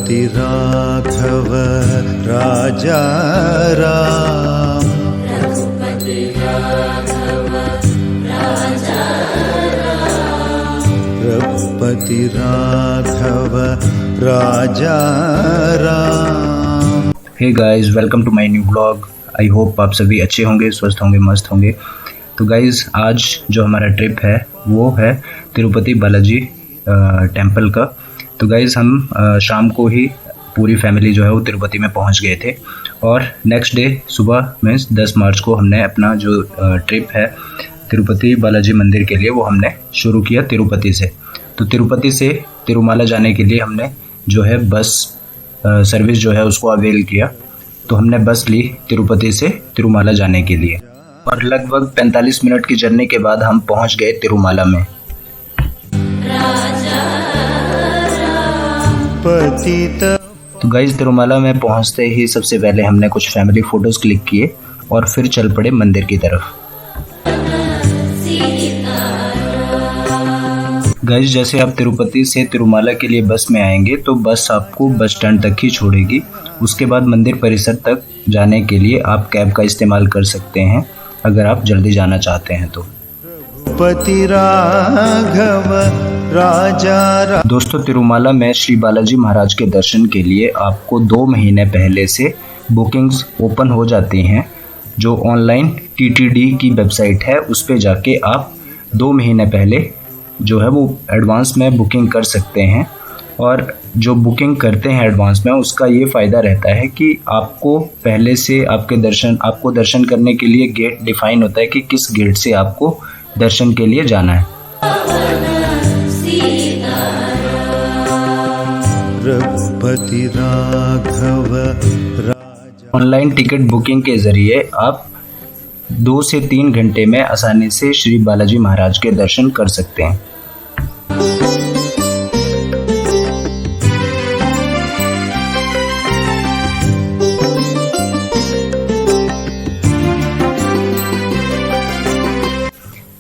Raghupati Raghav Raja Ram. Raghupati Raghav Raja Ram. Hey guys, welcome to my new blog. I hope आप सभी अच्छे होंगे, स्वस्थ होंगे, मस्त होंगे। तो गाइस, आज जो हमारा ट्रिप है वो है तिरुपति बालाजी टेम्पल का। तो गाइस, हम शाम को ही पूरी फैमिली जो है वो तिरुपति में पहुंच गए थे और नेक्स्ट डे सुबह मीन्स 10 मार्च को हमने अपना जो ट्रिप है तिरुपति बालाजी मंदिर के लिए वो हमने शुरू किया तिरुपति से। तो तिरुपति से तिरुमाला जाने के लिए हमने जो है बस सर्विस जो है उसको अवेल किया। तो हमने बस ली तिरुपति से तिरुमाला जाने के लिए और लगभग 45 मिनट की जर्नी के बाद हम पहुंच गए तिरुमाला में। तो गाइस, तिरुमाला में पहुंचते ही सबसे पहले हमने कुछ फैमिली फोटोज क्लिक किए और फिर चल पड़े मंदिर की तरफ। गाइस, जैसे आप तिरुपति से तिरुमाला के लिए बस में आएंगे तो बस आपको बस स्टैंड तक ही छोड़ेगी। उसके बाद मंदिर परिसर तक जाने के लिए आप कैब का इस्तेमाल कर सकते हैं अगर आप जल्दी जाना चाहते हैं तो। रघुपति राघव राजा। दोस्तों, तिरुमाला में श्री बालाजी महाराज के दर्शन के लिए आपको 2 महीने पहले से बुकिंग्स ओपन हो जाती हैं। जो ऑनलाइन TTD की वेबसाइट है उस पे जाके आप 2 महीने पहले जो है वो एडवांस में बुकिंग कर सकते हैं। और जो बुकिंग करते हैं एडवांस में उसका ये फ़ायदा रहता है कि आपको पहले से आपको दर्शन करने के लिए गेट डिफाइन होता है कि किस गेट से आपको दर्शन के लिए जाना है। रघुपति राघव राजा। ऑनलाइन टिकट बुकिंग के ज़रिए आप 2 से 3 घंटे में आसानी से श्री बालाजी महाराज के दर्शन कर सकते हैं।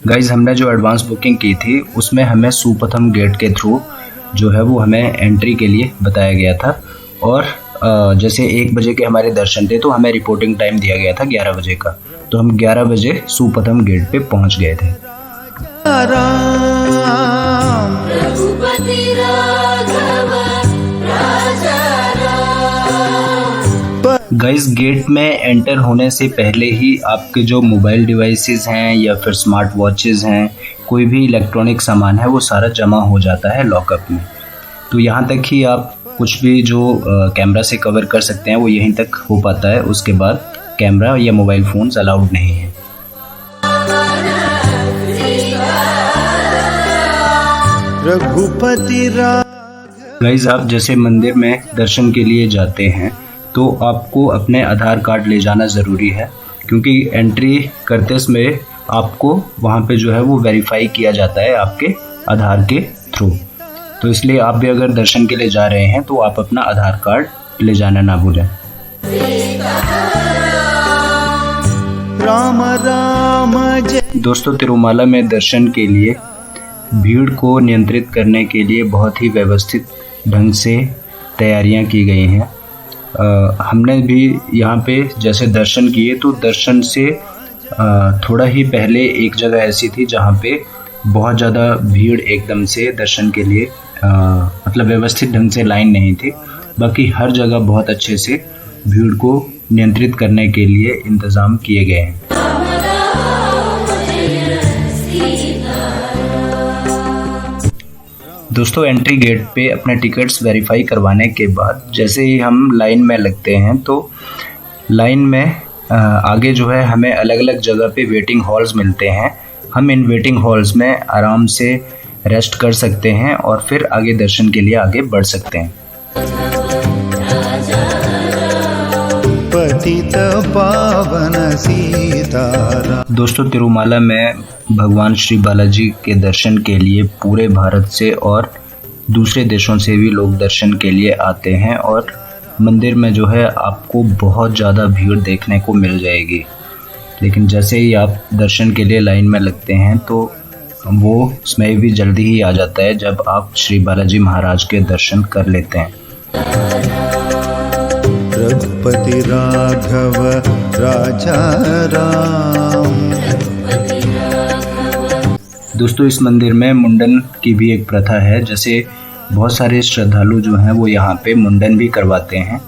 गाइज, हमने जो एडवांस बुकिंग की थी उसमें हमें सुप्रथम गेट के थ्रू जो है वो हमें एंट्री के लिए बताया गया था। और जैसे 1 बजे के हमारे दर्शन थे तो हमें रिपोर्टिंग टाइम दिया गया था 11 बजे का। तो हम 11 बजे सुप्रथम गेट पे पहुंच गए थे। गाइस, गेट में एंटर होने से पहले ही आपके जो मोबाइल डिवाइसेस हैं या फिर स्मार्ट वॉचेस हैं, कोई भी इलेक्ट्रॉनिक सामान है वो सारा जमा हो जाता है लॉकअप में। तो यहाँ तक ही आप कुछ भी जो कैमरा से कवर कर सकते हैं वो यहीं तक हो पाता है। उसके बाद कैमरा या मोबाइल फ़ोन्स अलाउड नहीं है। रघुपति गाइस, आप जैसे मंदिर में दर्शन के लिए जाते हैं तो आपको अपने आधार कार्ड ले जाना ज़रूरी है, क्योंकि एंट्री करते समय आपको वहाँ पे जो है वो वेरीफाई किया जाता है आपके आधार के थ्रू। तो इसलिए आप भी अगर दर्शन के लिए जा रहे हैं तो आप अपना आधार कार्ड ले जाना ना भूलें। राम राम जय। दोस्तों, तिरुमाला में दर्शन के लिए भीड़ को नियंत्रित करने के लिए बहुत ही व्यवस्थित ढंग से तैयारियां की गई हैं। हमने भी यहाँ पे जैसे दर्शन किए तो दर्शन से थोड़ा ही पहले एक जगह ऐसी थी जहाँ पे बहुत ज़्यादा भीड़ एकदम से दर्शन के लिए मतलब व्यवस्थित ढंग से लाइन नहीं थी। बाकी हर जगह बहुत अच्छे से भीड़ को नियंत्रित करने के लिए इंतज़ाम किए गए हैं। दोस्तों, एंट्री गेट पे अपने टिकट्स वेरीफाई करवाने के बाद जैसे ही हम लाइन में लगते हैं तो लाइन में आगे जो है हमें अलग अलग जगह पे वेटिंग हॉल्स मिलते हैं। हम इन वेटिंग हॉल्स में आराम से रेस्ट कर सकते हैं और फिर आगे दर्शन के लिए आगे बढ़ सकते हैं। पतित पावन सीताराम। दोस्तों, तिरुमाला में भगवान श्री बालाजी के दर्शन के लिए पूरे भारत से और दूसरे देशों से भी लोग दर्शन के लिए आते हैं और मंदिर में जो है आपको बहुत ज़्यादा भीड़ देखने को मिल जाएगी। लेकिन जैसे ही आप दर्शन के लिए लाइन में लगते हैं तो वो समय भी जल्दी ही आ जाता है जब आप श्री बालाजी महाराज के दर्शन कर लेते हैं। रघुपति राघव राजा राम। दोस्तों इस मंदिर में मुंडन की भी एक प्रथा है, जैसे बहुत सारे श्रद्धालु जो हैं वो यहाँ पे मुंडन भी करवाते हैं।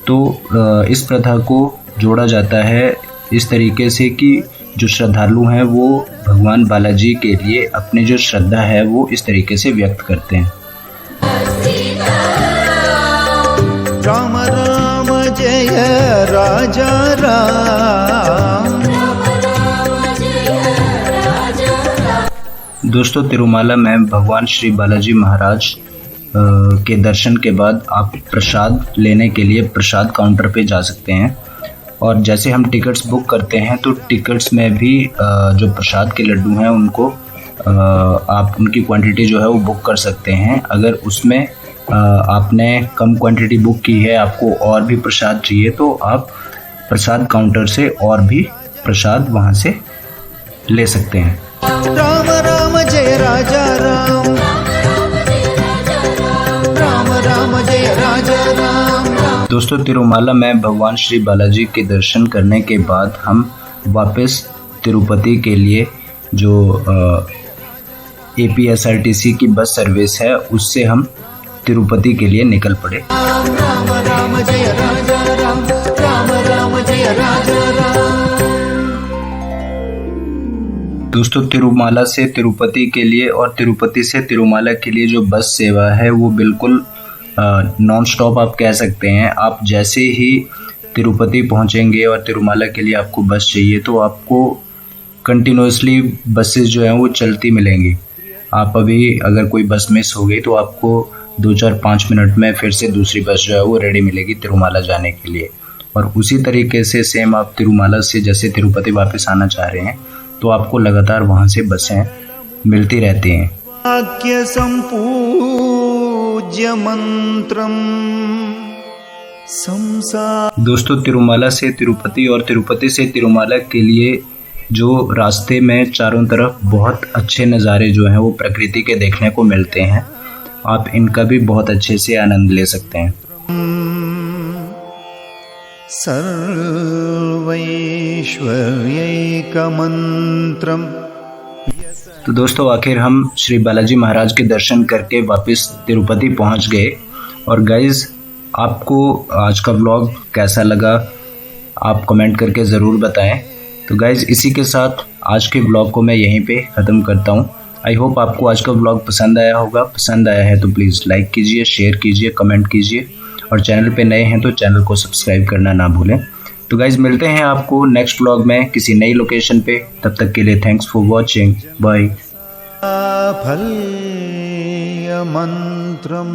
तो इस प्रथा को जोड़ा जाता है इस तरीके से कि जो श्रद्धालु हैं वो भगवान बालाजी के लिए अपनी जो श्रद्धा है वो इस तरीके से व्यक्त करते हैं। राम राम जय राजा राम। दोस्तों तिरुमाला में भगवान श्री बालाजी महाराज के दर्शन के बाद आप प्रसाद लेने के लिए प्रसाद काउंटर पे जा सकते हैं। और जैसे हम टिकट्स बुक करते हैं तो टिकट्स में भी जो प्रसाद के लड्डू हैं उनको आप उनकी क्वांटिटी जो है वो बुक कर सकते हैं। अगर उसमें आपने कम क्वांटिटी बुक की है, आपको और भी प्रसाद चाहिए, तो आप प्रसाद काउंटर से और भी प्रसाद वहाँ से ले सकते हैं। राम राम जय राजा राम। राम राम जय राजा राम। दोस्तों तिरुमाला में भगवान श्री बालाजी के दर्शन करने के बाद हम वापस तिरुपति के लिए जो APSRTC की बस सर्विस है उससे हम तिरुपति के लिए निकल पड़े। राम राम जय राजा राम। राम राम जय राजा राम। दोस्तों तिरुमाला से तिरुपति के लिए और तिरुपति से तिरुमाला के लिए जो बस सेवा है वो बिल्कुल नॉन स्टॉप आप कह सकते हैं। आप जैसे ही तिरुपति पहुंचेंगे और तिरुमाला के लिए आपको बस चाहिए तो आपको कंटिन्यूसली बसेस जो हैं वो चलती मिलेंगी। आप अभी अगर कोई बस मिस हो गई तो आपको 2-4-5 मिनट में फिर से दूसरी बस जो है वो रेडी मिलेगी तिरुमाला जाने के लिए। और उसी तरीके से सेम आप तिरुमाला से जैसे तिरुपति वापस आना चाह रहे हैं तो आपको लगातार वहाँ से बसें मिलती रहती हैं। वाक्य संपूज्य मंत्रम संसार। दोस्तों तिरुमाला से तिरुपति और तिरुपति से तिरुमाला के लिए जो रास्ते में चारों तरफ बहुत अच्छे नज़ारे जो हैं वो प्रकृति के देखने को मिलते हैं, आप इनका भी बहुत अच्छे से आनंद ले सकते हैं। सर्वैश्वर्यैकमन्त्रम्। तो दोस्तों आखिर हम श्री बालाजी महाराज के दर्शन करके वापस तिरुपति पहुंच गए। और गाइज़ आपको आज का व्लॉग कैसा लगा आप कमेंट करके ज़रूर बताएं। तो गाइज़ इसी के साथ आज के व्लॉग को मैं यहीं पे ख़त्म करता हूँ। आई होप आपको आज का व्लॉग पसंद आया होगा। पसंद आया है तो प्लीज़ लाइक कीजिए, शेयर कीजिए, कमेंट कीजिए और चैनल पे नए हैं तो चैनल को सब्सक्राइब करना ना भूलें। तो गाइज़ मिलते हैं आपको नेक्स्ट व्लॉग में किसी नई लोकेशन पे। तब तक के लिए थैंक्स फॉर वॉचिंग। बाय। फल्य मंत्रम।